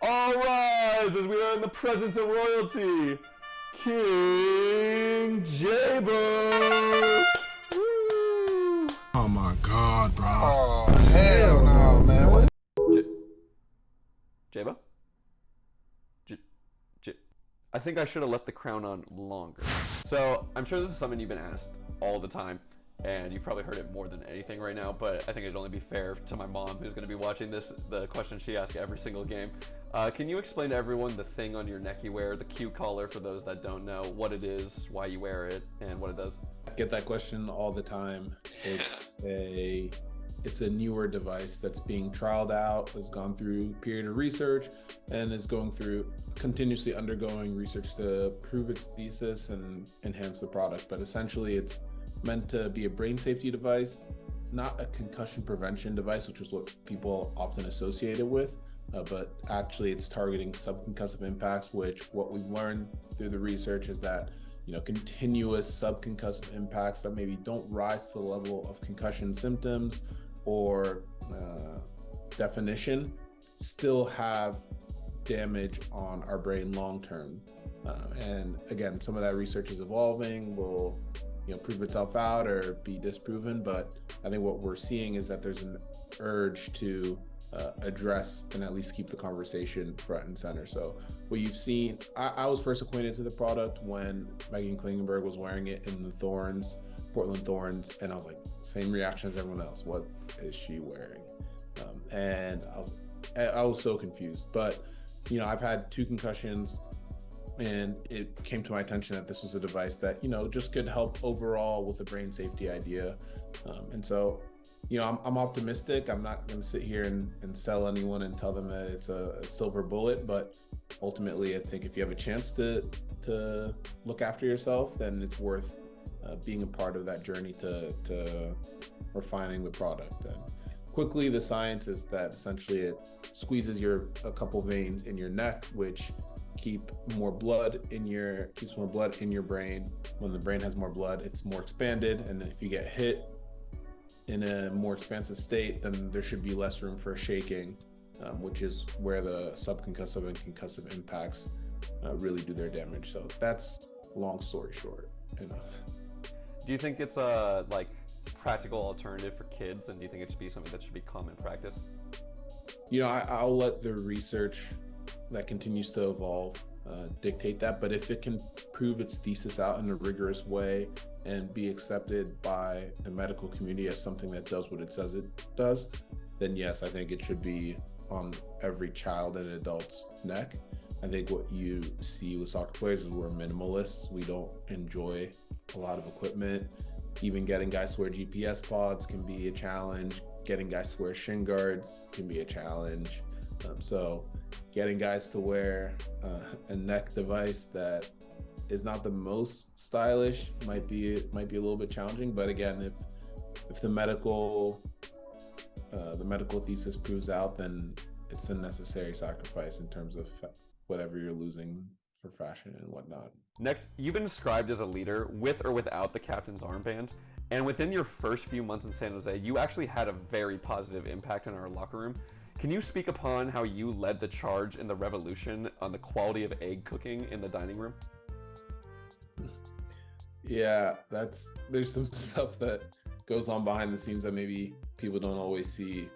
All rise as we are in the presence of royalty. King Jebo. Woo! Oh my god, bro. Oh, hell no, man. What? Jebo? I think I should have left the crown on longer. So I'm sure this is something you've been asked all the time, and you've probably heard it more than anything right now, but I think it'd only be fair to my mom, who's gonna be watching this, the question she asks every single game. Can you explain to everyone the thing on your neck you wear, the Q collar, for those that don't know, what it is, why you wear it, and what it does? I get that question all the time. It's a newer device that's being trialed out, has gone through a period of research, and is going through continuously undergoing research to prove its thesis and enhance the product. But essentially it's meant to be a brain safety device, not a concussion prevention device, which is what people often associate it with. But actually it's targeting subconcussive impacts, which what we've learned through the research is that continuous subconcussive impacts that maybe don't rise to the level of concussion symptoms or definition still have damage on our brain long term. And again, some of that research is evolving, will prove itself out or be disproven, but I think what we're seeing is that there's an urge to address and at least keep the conversation front and center. So what you've seen, I was first acquainted to the product when Megan Klingenberg was wearing it in the Portland Thorns, and I was like, same reaction as everyone else. What is she wearing? And I was so confused. But I've had 2 concussions, and it came to my attention that this was a device that just could help overall with the brain safety idea. And so I'm optimistic. I'm not going to sit here and sell anyone and tell them that it's a silver bullet, but ultimately I think if you have a chance to look after yourself, then it's worth being a part of that journey to refining the product. And quickly, the science is that essentially it squeezes a couple veins in your neck, which keeps more blood in your brain. When the brain has more blood, it's more expanded, and if you get hit in a more expansive state, then there should be less room for shaking, which is where the subconcussive and concussive impacts really do their damage. So that's, long story short, enough. Do you think it's a practical alternative for kids, and do you think it should be something that should be common practice? I'll let the research that continues to evolve dictate that, but if it can prove its thesis out in a rigorous way and be accepted by the medical community as something that does what it says it does, then yes, I think it should be on every child and adult's neck. I think what you see with soccer players is we're minimalists. We don't enjoy a lot of equipment. Even getting guys to wear GPS pods can be a challenge. Getting guys to wear shin guards can be a challenge. So getting guys to wear a neck device that is not the most stylish might be a little bit challenging. But again, if the medical thesis proves out, then it's a necessary sacrifice in terms of whatever you're losing for fashion and whatnot. Next, you've been described as a leader with or without the captain's armband, and within your first few months in San Jose, you actually had a very positive impact in our locker room. Can you speak upon how you led the charge in the revolution on the quality of egg cooking in the dining room? Yeah, there's some stuff that goes on behind the scenes that maybe people don't always see.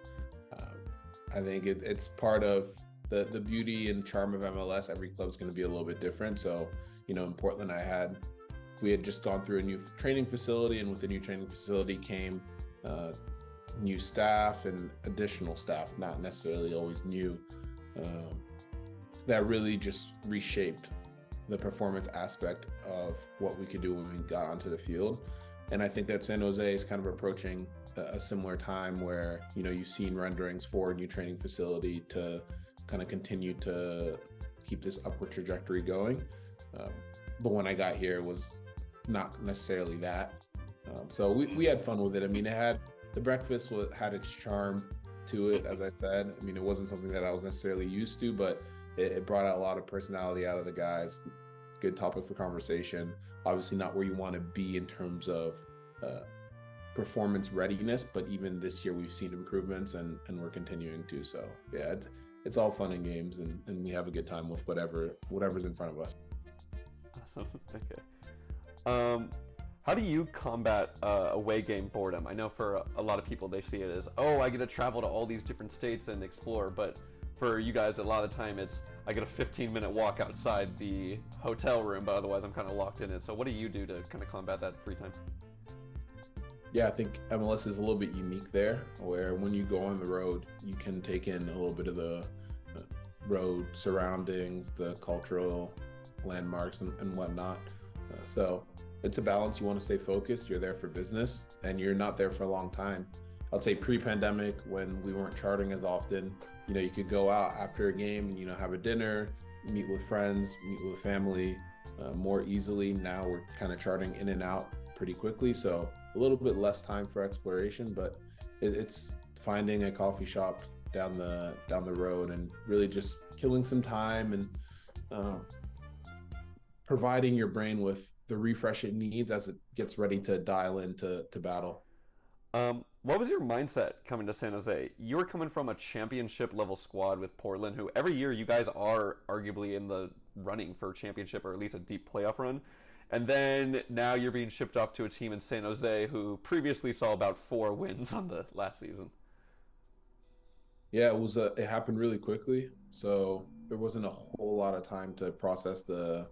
I think it's part of the beauty and charm of MLS. Every club's going to be a little bit different. So, in Portland, we had just gone through a new training facility, and with the new training facility came new staff and additional staff, not necessarily always new, that really just reshaped the performance aspect of what we could do when we got onto the field. And I think that San Jose is kind of approaching a similar time where, you've seen renderings for a new training facility to kind of continue to keep this upward trajectory going. But when I got here, it was not necessarily that. So we had fun with it. I mean, the breakfast had its charm to it, as I said. I mean, it wasn't something that I was necessarily used to, but it brought out a lot of personality out of the guys. Good topic for conversation. Obviously not where you want to be in terms of performance readiness, but even this year we've seen improvements and we're continuing to. So yeah, it's all fun and games, and we have a good time with whatever's in front of us. Awesome. Okay. How do you combat away game boredom? I know for a lot of people they see it as, oh, I get to travel to all these different states and explore, but for you guys, a lot of the time it's, I get a 15-minute walk outside the hotel room, but otherwise I'm kind of locked in it. So what do you do to kind of combat that free time? Yeah, I think MLS is a little bit unique there, where when you go on the road, you can take in a little bit of the road surroundings, the cultural landmarks and whatnot. So it's a balance. You want to stay focused. You're there for business, and you're not there for a long time. I'd say pre-pandemic, when we weren't charting as often, you could go out after a game and, have a dinner, meet with friends, meet with family more easily. Now we're kind of charting in and out pretty quickly. So a little bit less time for exploration, but it's finding a coffee shop down the road and really just killing some time and providing your brain with the refresh it needs as it gets ready to dial into battle. What was your mindset coming to San Jose? You were coming from a championship level squad with Portland, who every year you guys are arguably in the running for a championship or at least a deep playoff run. And then now you're being shipped off to a team in San Jose who previously saw about 4 wins on the last season. Yeah, it happened really quickly. So there wasn't a whole lot of time to process the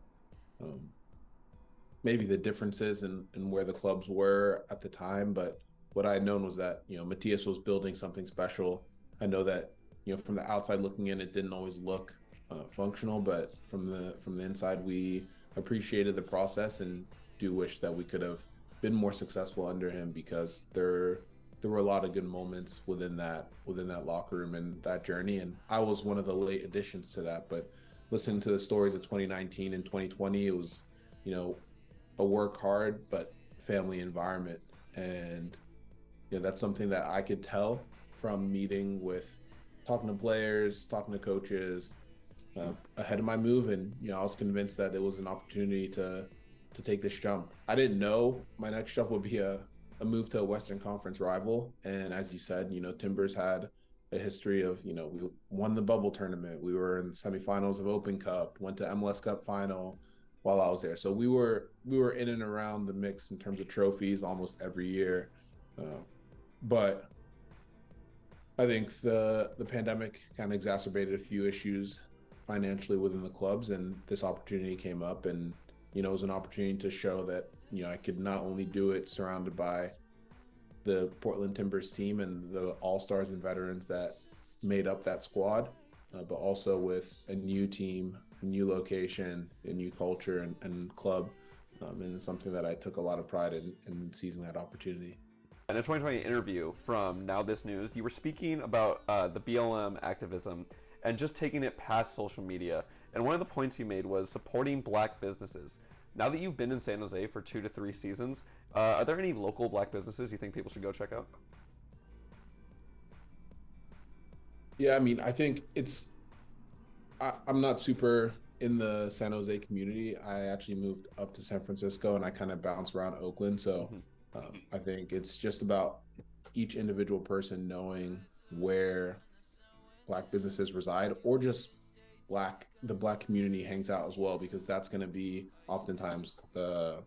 maybe the differences in where the clubs were at the time. But what I had known was that, Matthias was building something special. I know that, from the outside looking in, it didn't always look functional, but from the inside, we appreciated the process and do wish that we could have been more successful under him, because there were a lot of good moments within that locker room and that journey. And I was one of the late additions to that. But listening to the stories of 2019 and 2020, it was, a work hard but family environment. And that's something that I could tell from talking to players, talking to coaches ahead of my move. And, I was convinced that it was an opportunity to take this jump. I didn't know my next jump would be a move to a Western Conference rival. And as you said, Timbers had a history of, we won the bubble tournament. We were in the semifinals of Open Cup, went to MLS Cup final while I was there. So we were in and around the mix in terms of trophies almost every year. But I think the pandemic kind of exacerbated a few issues financially within the clubs, and this opportunity came up, and it was an opportunity to show that I could not only do it surrounded by the Portland Timbers team and the all-stars and veterans that made up that squad, but also with a new team, a new location, a new culture and club, and it's something that I took a lot of pride in seizing that opportunity. In a 2020 interview from Now This News, you were speaking about the BLM activism and just taking it past social media. And one of the points you made was supporting Black businesses. Now that you've been in San Jose for 2 to 3 seasons, are there any local Black businesses you think people should go check out? Yeah, I mean, I think I'm not super in the San Jose community. I actually moved up to San Francisco and I kind of bounced around Oakland. So I think it's just about each individual person knowing where Black businesses reside, or just the Black community hangs out as well, because that's going to be oftentimes the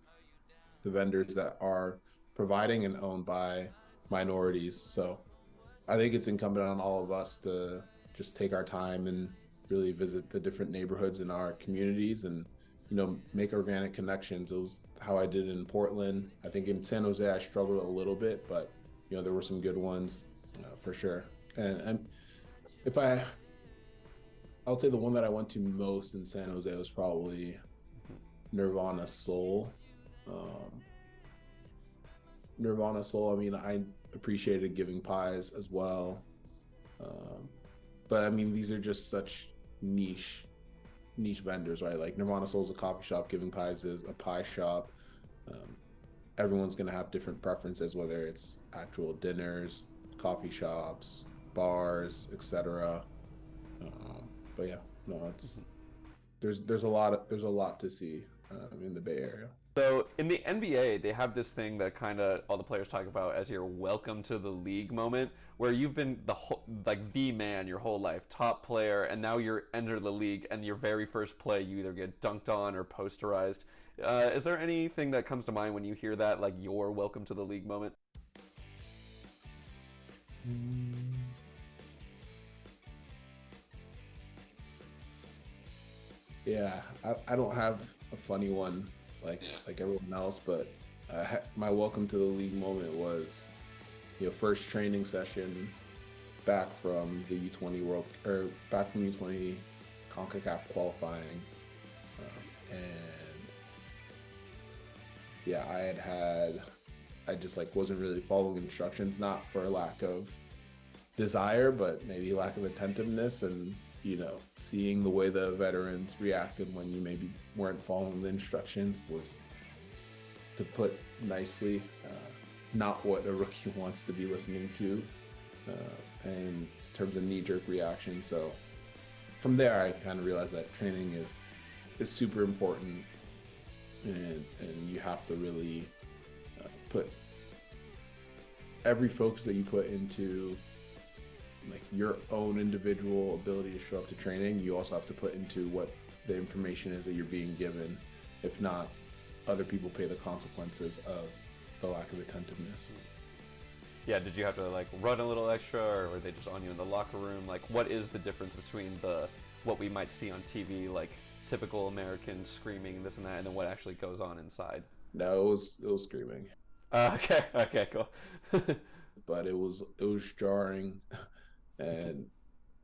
vendors that are providing and owned by minorities. So I think it's incumbent on all of us to just take our time and really visit the different neighborhoods in our communities and make organic connections. It was how I did it in Portland. I think in San Jose I struggled a little bit, but there were some good ones for sure. And if I'll say the one that I went to most in San Jose was probably Nirvana Soul. Nirvana Soul, I mean, I appreciated Giving Pies as well. But I mean, these are just such niche vendors, right? Like Nirvana Soul is a coffee shop, Giving Pies is a pie shop. Everyone's going to have different preferences, whether it's actual dinners, coffee shops, bars, etc. But yeah, no, it's there's a lot to see in the Bay Area. So in the NBA, they have this thing that kind of all the players talk about as your welcome to the league moment, where you've been the man your whole life, top player, and now you're enter the league, and your very first play you either get dunked on or posterized. Is there anything that comes to mind when you hear that, like your welcome to the league moment? Yeah, I don't have a funny one like everyone else, but my welcome to the league moment was, first training session back from the back from U20 CONCACAF qualifying, and yeah, I just wasn't really following instructions, not for lack of desire, but maybe lack of attentiveness, and seeing the way the veterans reacted when you maybe weren't following the instructions was, to put nicely, not what a rookie wants to be listening to, in terms of knee-jerk reaction. So from there, I kind of realized that training is super important, and you have to really put every focus that you put into your own individual ability to show up to training. You also have to put into what the information is that you're being given. If not, other people pay the consequences of the lack of attentiveness. Yeah, did you have to run a little extra, or were they just on you in the locker room? What is the difference between what we might see on TV, typical Americans screaming this and that, and then what actually goes on inside? No, it was screaming. Okay, cool. But it was jarring, and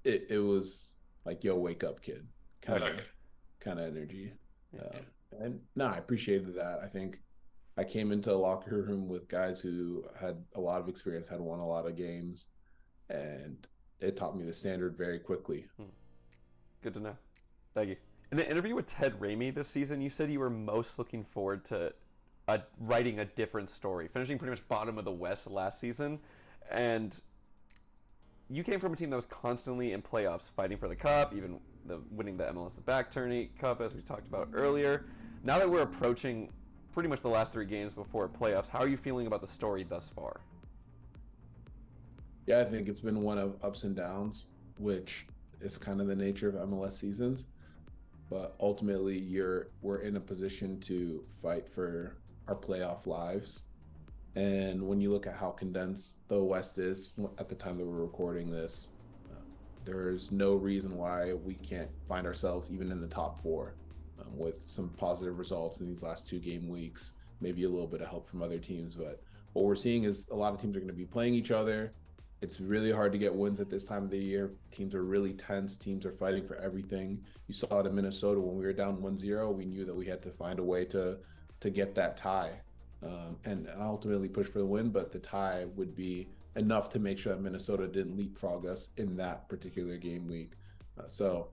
it was yo, wake up, kid, kind of energy. And no, I appreciated that. I think I came into a locker room with guys who had a lot of experience, had won a lot of games, and it taught me the standard very quickly. Good to know. Thank you. In the interview with Ted Ramey this season, you said you were most looking forward to writing a different story, finishing pretty much bottom of the West last season, and you came from a team that was constantly in playoffs, fighting for the cup, even winning the MLS's Back Tourney Cup, as we talked about earlier. Now that we're approaching pretty much the last 3 games before playoffs, how are you feeling about the story thus far? Yeah, I think it's been one of ups and downs, which is kind of the nature of MLS seasons. But ultimately, we're in a position to fight for our playoff lives. And when you look at how condensed the West is at the time that we're recording this, there's no reason why we can't find ourselves even in the top 4, with some positive results in these last 2 game weeks, maybe a little bit of help from other teams. But what we're seeing is a lot of teams are going to be playing each other. It's really hard to get wins at this time of the year. Teams are really tense. Teams are fighting for everything. You saw it in Minnesota when we were down 1-0. We knew that we had to find a way to get that tie, and ultimately push for the win. But the tie would be enough to make sure that Minnesota didn't leapfrog us in that particular game week. So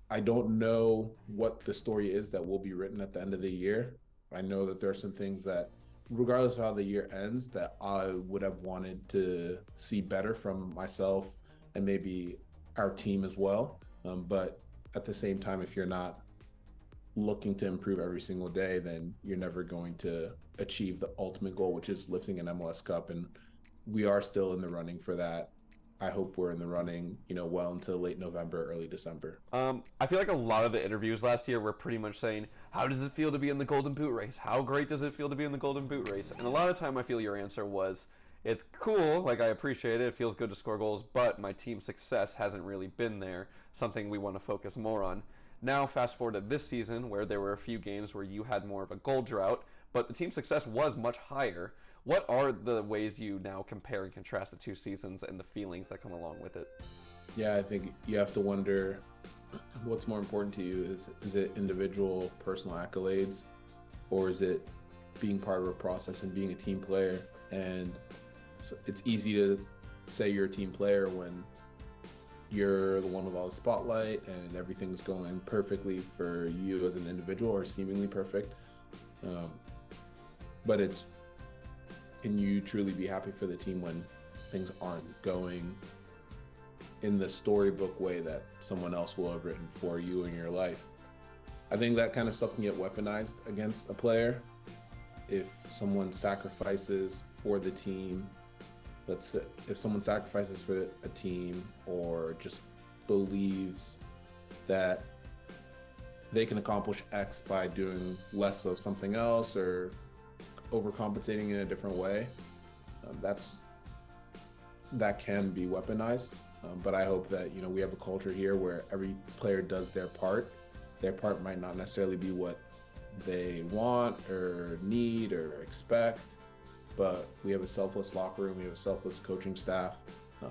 I don't know what the story is that will be written at the end of the year. I know that there are some things that, regardless of how the year ends, that I would have wanted to see better from myself and maybe our team as well. But at the same time, if you're not looking to improve every single day, then you're never going to achieve the ultimate goal, which is lifting an MLS Cup. And we are still in the running for that. I hope we're in the running, well into late November, early December. I feel like a lot of the interviews last year were pretty much saying, how does it feel to be in the Golden Boot race? How great does it feel to be in the Golden Boot race? And a lot of time I feel your answer was, it's cool, I appreciate it, it feels good to score goals, but my team's success hasn't really been there, something we want to focus more on. Now fast forward to this season, where there were a few games where you had more of a goal drought, but the team's success was much higher. What are the ways you now compare and contrast the 2 seasons and the feelings that come along with it? Yeah, I think you have to wonder what's more important to you. Is it individual personal accolades, or is it being part of a process and being a team player? And it's easy to say you're a team player when you're the one with all the spotlight and everything's going perfectly for you as an individual, or seemingly perfect. But can you truly be happy for the team when things aren't going in the storybook way that someone else will have written for you in your life? I think that kind of stuff can get weaponized against a player if someone sacrifices for the team. Let's say if someone sacrifices for a team or just believes that they can accomplish X by doing less of something else or overcompensating in a different way, that can be weaponized. But I hope that, you know, we have a culture here where every player does their part. Their part might not necessarily be what they want or need or expect, but we have a selfless locker room, we have a selfless coaching staff,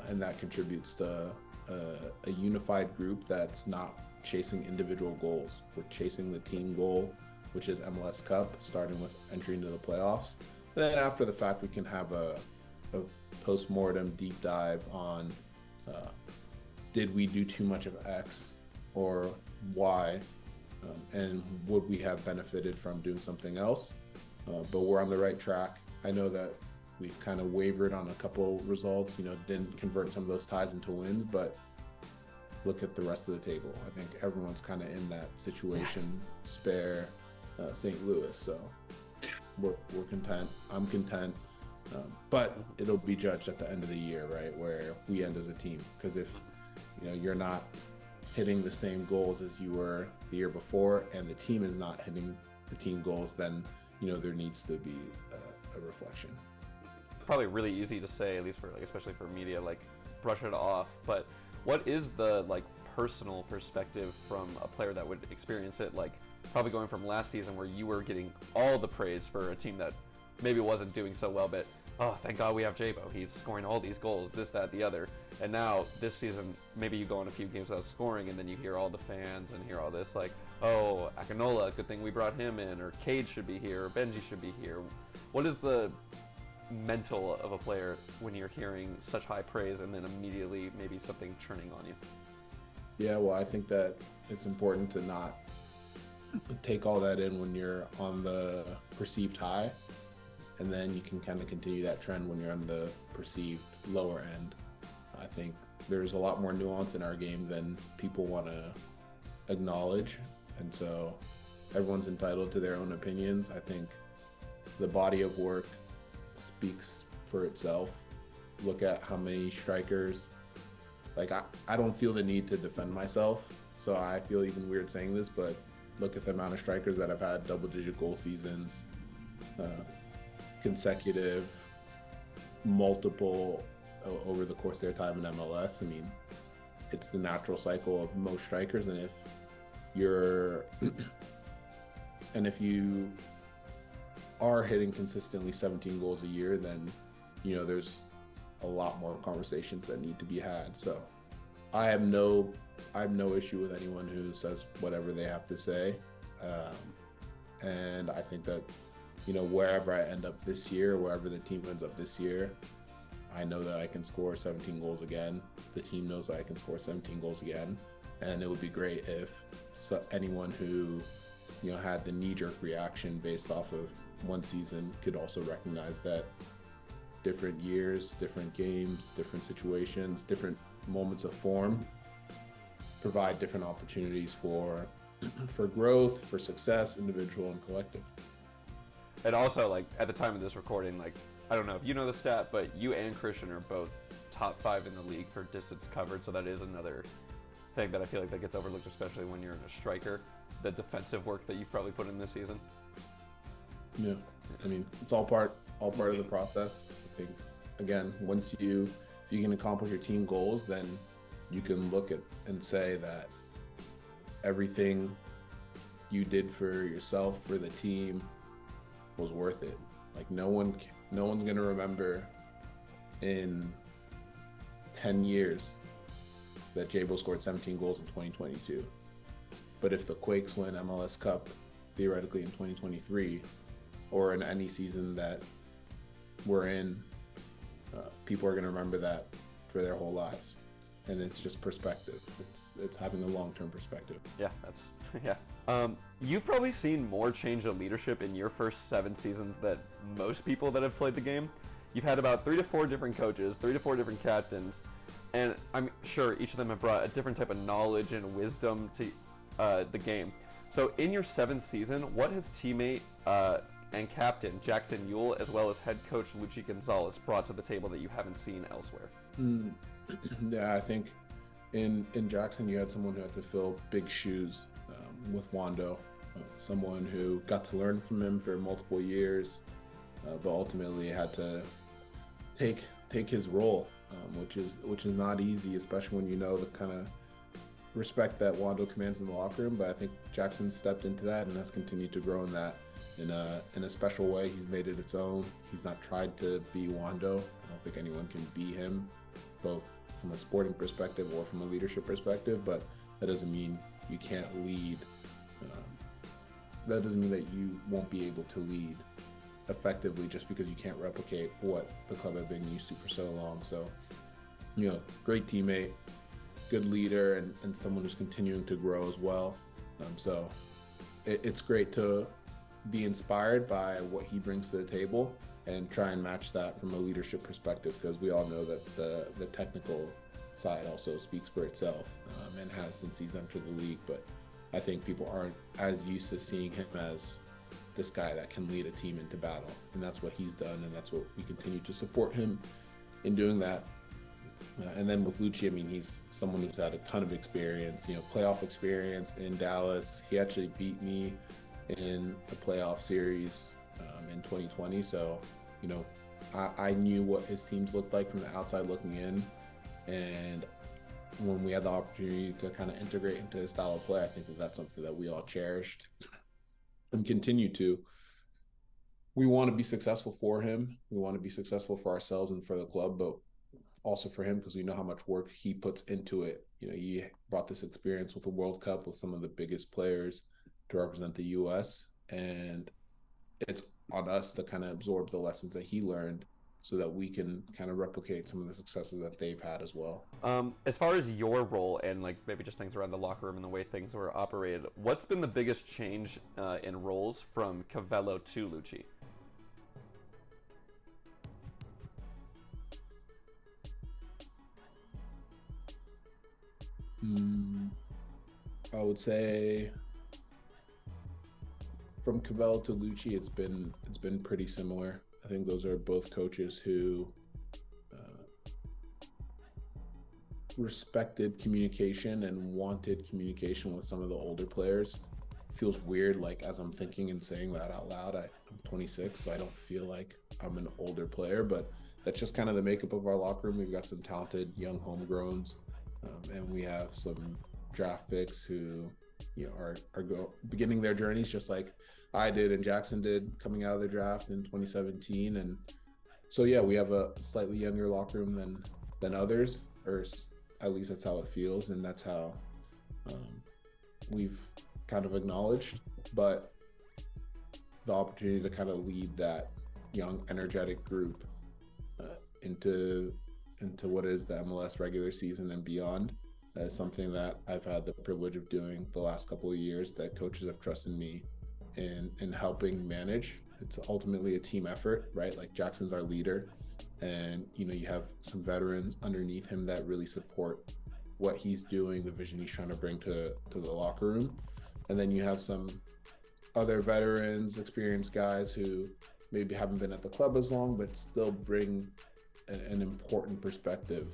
and that contributes to a unified group that's not chasing individual goals. We're chasing the team goal, which is MLS Cup, starting with entry into the playoffs. And then after the fact, we can have a post-mortem deep dive on did we do too much of X or Y, and would we have benefited from doing something else? But we're on the right track. I know that we've kind of wavered on a couple results, you know, didn't convert some of those ties into wins, but look at the rest of the table. I think everyone's kind of in that situation, spare St. Louis. So we're content. I'm content. But it'll be judged at the end of the year, right, where we end as a team. Because if, you know, you're not hitting the same goals as you were the year before and the team is not hitting the team goals, then, you know, there needs to be a reflection. It's probably really easy to say, at least for, like, especially for media, like, brush it off. But what is the, like, personal perspective from a player that would experience it, like, probably going from last season where you were getting all the praise for a team that maybe wasn't doing so well, but oh, thank God we have Jebo. He's scoring all these goals, this, that, the other. And now this season, maybe you go on a few games without scoring, and then you hear all the fans and hear all this, like, oh, Akinola, good thing we brought him in, or Cade should be here, or Benji should be here. What is the mental of a player when you're hearing such high praise and then immediately maybe something churning on you? Yeah, well, I think that it's important to not take all that in when you're on the perceived high, and then you can kind of continue that trend when you're on the perceived lower end. I think there's a lot more nuance in our game than people want to acknowledge, and so everyone's entitled to their own opinions. I think the body of work speaks for itself. Look at how many strikers, like I don't feel the need to defend myself, so I feel even weird saying this, but look at the amount of strikers that have had double-digit goal seasons, consecutive, multiple over the course of their time in MLS. I mean, it's the natural cycle of most strikers, and if you're and if you are hitting consistently 17 goals a year, then, you know, there's a lot more conversations that need to be had. So I have no issue with anyone who says whatever they have to say, and I think that, you know, wherever I end up this year, wherever the team ends up this year, I know that I can score 17 goals again. The team knows that I can score 17 goals again, and it would be great if anyone who, you know, had the knee-jerk reaction based off of one season could also recognize that different years, different games, different situations, different moments of form provide different opportunities for growth, for success, individual and collective. And also, like, at the time of this recording, like, I don't know if you know the stat, but you and Christian are both top 5 in the league for distance covered, so that is another thing that I feel like that gets overlooked, especially when you're a striker, the defensive work that you've probably put in this season. Yeah, I mean, it's all part of the process. I think, again, if you can accomplish your team goals, then you can look at and say that everything you did for yourself, for the team, was worth it. Like, no one's gonna remember in 10 years that Jebo scored 17 goals in 2022. But if the Quakes win MLS Cup theoretically in 2023, or in any season that we're in, people are going to remember that for their whole lives. And it's just perspective. It's having a long-term perspective. Yeah, yeah. You've probably seen more change of leadership in your first 7 seasons than most people that have played the game. You've had about 3 to 4 different coaches, 3 to 4 different captains, and I'm sure each of them have brought a different type of knowledge and wisdom to the game. So in your 7th season, what has teammate and captain Jackson Yule, as well as head coach Luchi Gonzalez, brought to the table that you haven't seen elsewhere? Yeah, I think in Jackson, you had someone who had to fill big shoes with Wando, someone who got to learn from him for multiple years, but ultimately had to take his role, which is not easy, especially when you know the kind of respect that Wando commands in the locker room. But I think Jackson stepped into that and has continued to grow in that in a special way. He's made it its own. He's not tried to be Wando. I don't think anyone can be him, both from a sporting perspective or from a leadership perspective, but that doesn't mean you can't lead. That doesn't mean that you won't be able to lead effectively just because you can't replicate what the club had been used to for so long. So, great teammate, good leader, and someone who's continuing to grow as well. So it's great to be inspired by what he brings to the table and try and match that from a leadership perspective, because we all know that the technical side also speaks for itself, and has since he's entered the league. But I think people aren't as used to seeing him as this guy that can lead a team into battle, and that's what he's done, and that's what we continue to support him in doing that. And then with Luchi, I mean, he's someone who's had a ton of experience, playoff experience in Dallas. He actually beat me in the playoff series in 2020. So, I knew what his teams looked like from the outside looking in. And when we had the opportunity to kind of integrate into his style of play, I think that's something that we all cherished and continue to. We want to be successful for him. We want to be successful for ourselves and for the club, but also for him, because we know how much work he puts into it. He brought this experience with the World Cup with some of the biggest players to represent the U.S., and it's on us to kind of absorb the lessons that he learned so that we can kind of replicate some of the successes that they've had as well. As far as your role and maybe just things around the locker room and the way things were operated, what's been the biggest change in roles from Cavello to Luchi? I would say from Cavello to Luchi, it's been pretty similar. I think those are both coaches who respected communication and wanted communication with some of the older players. It feels weird, as I'm thinking and saying that out loud. I'm 26, so I don't feel like I'm an older player, but that's just kind of the makeup of our locker room. We've got some talented young homegrowns, and we have some draft picks who are beginning their journeys just like I did and Jackson did coming out of the draft in 2017. And so we have a slightly younger locker room than others, or at least that's how it feels, and that's how we've kind of acknowledged. But the opportunity to kind of lead that young, energetic group into what is the MLS regular season and beyond is something that I've had the privilege of doing the last couple of years, that coaches have trusted me in helping manage. It's ultimately a team effort, right? Jackson's our leader, and you have some veterans underneath him that really support what he's doing, the vision he's trying to bring to the locker room. And then you have some other veterans, experienced guys who maybe haven't been at the club as long, but still bring an important perspective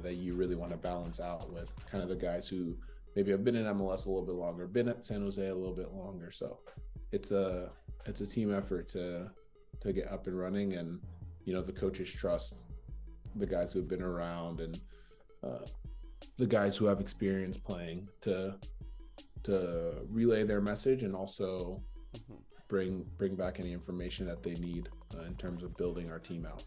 that you really want to balance out with kind of the guys who maybe have been in MLS a little bit longer, been at San Jose a little bit longer. So it's a team effort to get up and running, and the coaches trust the guys who have been around and the guys who have experience playing to relay their message, and also bring back any information that they need in terms of building our team out.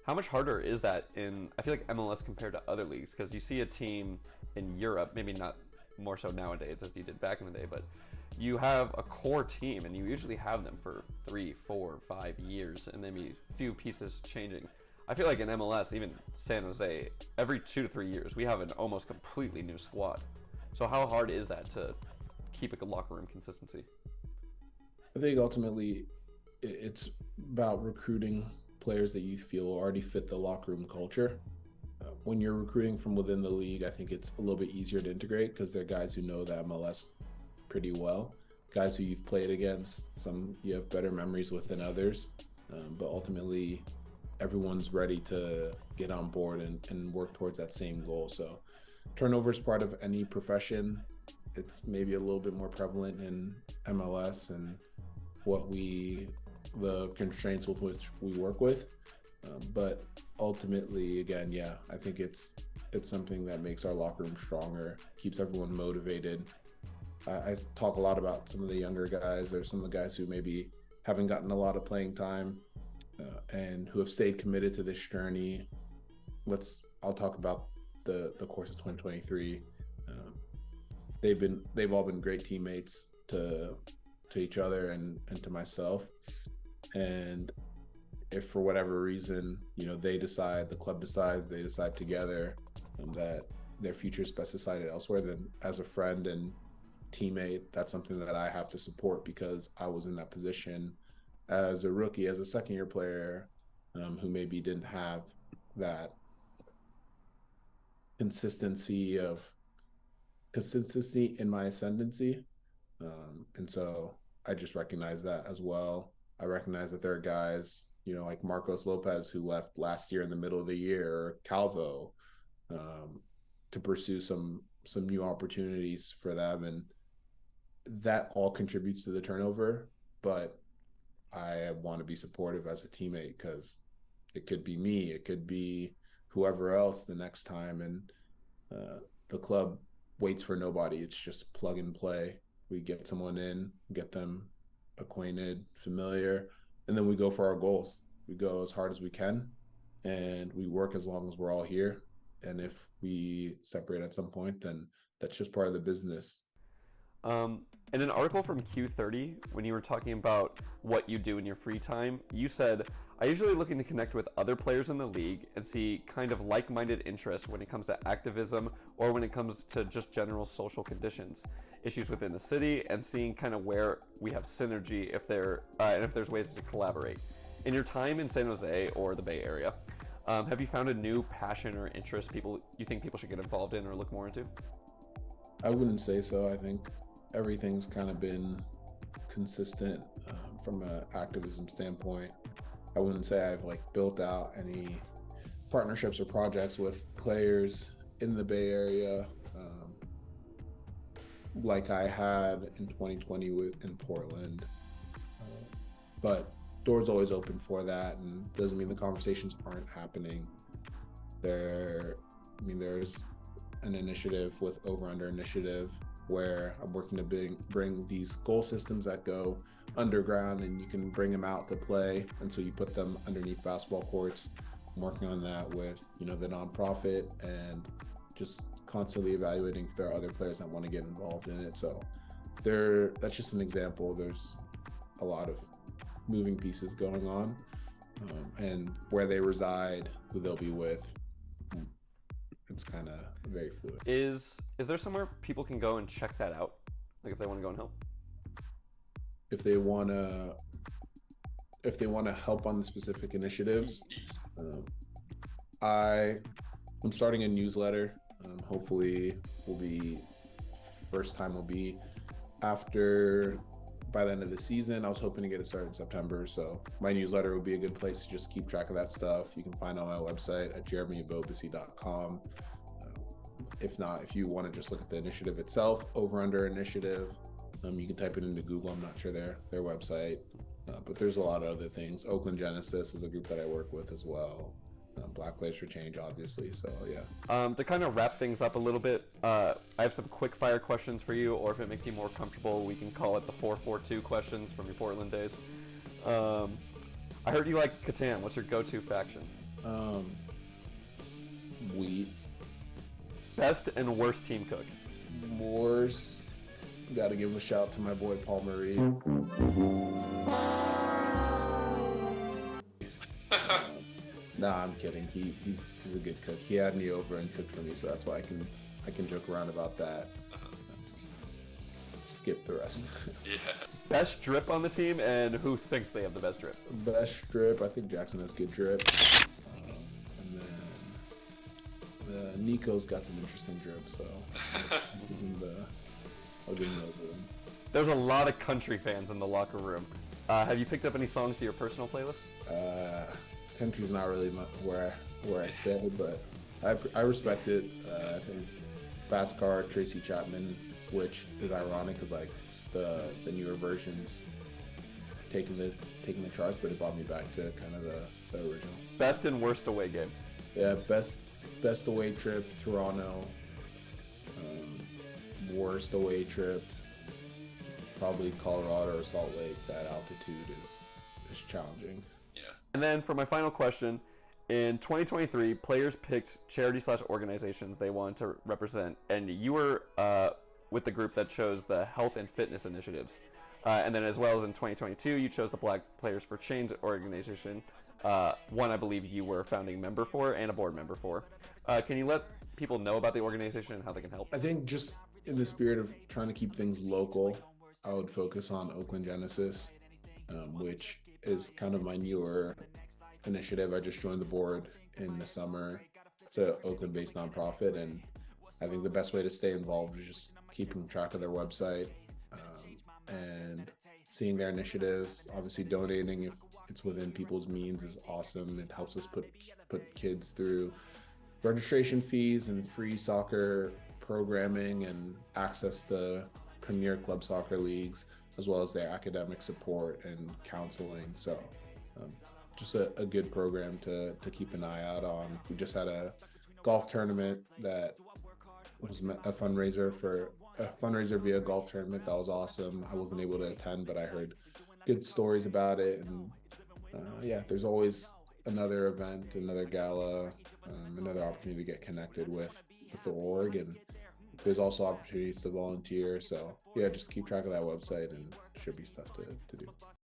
How much harder is that I feel like MLS compared to other leagues? Because you see a team in Europe, maybe not more so nowadays as you did back in the day, but you have a core team and you usually have them for 3, 4, 5 years, and maybe a few pieces changing. I feel like in MLS, even San Jose, every 2 to 3 years, we have an almost completely new squad. So how hard is that to keep a locker room consistency? I think ultimately it's about recruiting players that you feel already fit the locker room culture. When you're recruiting from within the league, I think it's a little bit easier to integrate because they're guys who know the MLS pretty well, guys who you've played against. Some you have better memories with than others, but ultimately everyone's ready to get on board and work towards that same goal. So turnover is part of any profession. It's maybe a little bit more prevalent in MLS and the constraints with which we work with. But ultimately, again, yeah, I think it's something that makes our locker room stronger, keeps everyone motivated. I talk a lot about some of the younger guys or some of the guys who maybe haven't gotten a lot of playing time and who have stayed committed to this journey. I'll talk about the course of 2023. They've all been great teammates to each other and to myself. And if for whatever reason, the club decides, they decide together that their future is best decided elsewhere, then as a friend and teammate, that's something that I have to support because I was in that position as a rookie, as a second-year player who maybe didn't have that consistency in my ascendancy. And so I just recognize that as well. I recognize that there are guys, like Marcos Lopez, who left last year in the middle of the year, or Calvo, to pursue some new opportunities for them. And that all contributes to the turnover, but I want to be supportive as a teammate because it could be me, it could be whoever else the next time. And the club waits for nobody. It's just plug and play. We get someone in, get them acquainted, familiar, and then we go for our goals. We go as hard as we can, and we work as long as we're all here. And if we separate at some point, then that's just part of the business. In an article from Q30, when you were talking about what you do in your free time, you said, "I usually looking to connect with other players in the league and see kind of like-minded interests when it comes to activism or when it comes to just general social conditions, issues within the city, and seeing kind of where we have synergy and if there's ways to collaborate. In your time in San Jose or the Bay Area, have you found a new passion or interest you think people should get involved in or look more into?" I wouldn't say so. I think everything's kind of been consistent from an activism standpoint. I wouldn't say I've built out any partnerships or projects with players in the Bay Area like I had in 2020 in Portland. But doors always open for that, and doesn't mean the conversations aren't happening. There's an initiative with Over Under Initiative where I'm working to bring these goal systems that go underground and you can bring them out to play, and so you put them underneath basketball courts. I'm working on that with the nonprofit and just constantly evaluating if there are other players that want to get involved in it. So that's just an example. There's a lot of moving pieces going on, and where they reside, who they'll be with, it's kind of very fluid. Is there somewhere people can go and check that out, if they want to go and help? If they want to help on the specific initiatives, I'm starting a newsletter. Hopefully first time will be by the end of the season. I was hoping to get it started in September, so my newsletter would be a good place to just keep track of that stuff. You can find it on my website at jeremyebobisse.com. If not, if you want to just look at the initiative itself, Over Under Initiative, you can type it into Google. I'm not sure their website, but there's a lot of other things. Oakland Genesis is a group that I work with as well. Black Players for Change, obviously. So yeah. To kind of wrap things up a little bit, I have some quick fire questions for you, or if it makes you more comfortable, we can call it the 442 questions from your Portland days. I heard you like Catan. What's your go-to faction? Wheat. Best and worst team cook? Worst. Got to give a shout to my boy Paul Marie. Nah, I'm kidding. He's a good cook. He had me over and cooked for me, so that's why I can joke around about that. Skip the rest. Yeah. Best drip on the team, and who thinks they have the best drip? Best drip, I think Jackson has good drip. And then Nico's got some interesting drip, so I'll give him the one. There's a lot of country fans in the locker room. Have you picked up any songs to your personal playlist? Country's not really where I stay, but I respect it. I think Fast Car, Tracy Chapman, which is ironic because like the newer versions taking the charts, but it brought me back to kind of the original. Best and worst away game. Yeah, best away trip, Toronto. Worst away trip, probably Colorado or Salt Lake. That altitude is challenging. Yeah. And then for my final question, in 2023, players picked charity/organizations they wanted to represent, and you were with the group that chose the health and fitness initiatives. And then as well as in 2022, you chose the Black Players for Change organization, one I believe you were a founding member for and a board member for. Can you let people know about the organization and how they can help? I think just in the spirit of trying to keep things local, I would focus on Oakland Genesis, which is kind of my newer initiative. I just joined the board in the summer. It's an Oakland-based nonprofit, and I think the best way to stay involved is just keeping track of their website and seeing their initiatives. Obviously, donating if it's within people's means is awesome. It helps us put kids through registration fees and free soccer programming and access to premier club soccer leagues, as well as their academic support and counseling. So just a good program to keep an eye out on. We just had a golf tournament that was a fundraiser via golf tournament. That was awesome. I wasn't able to attend, but I heard good stories about it. And there's always another event, another gala, another opportunity to get connected with the org, and there's also opportunities to volunteer. So yeah, just keep track of that website and should be stuff to do.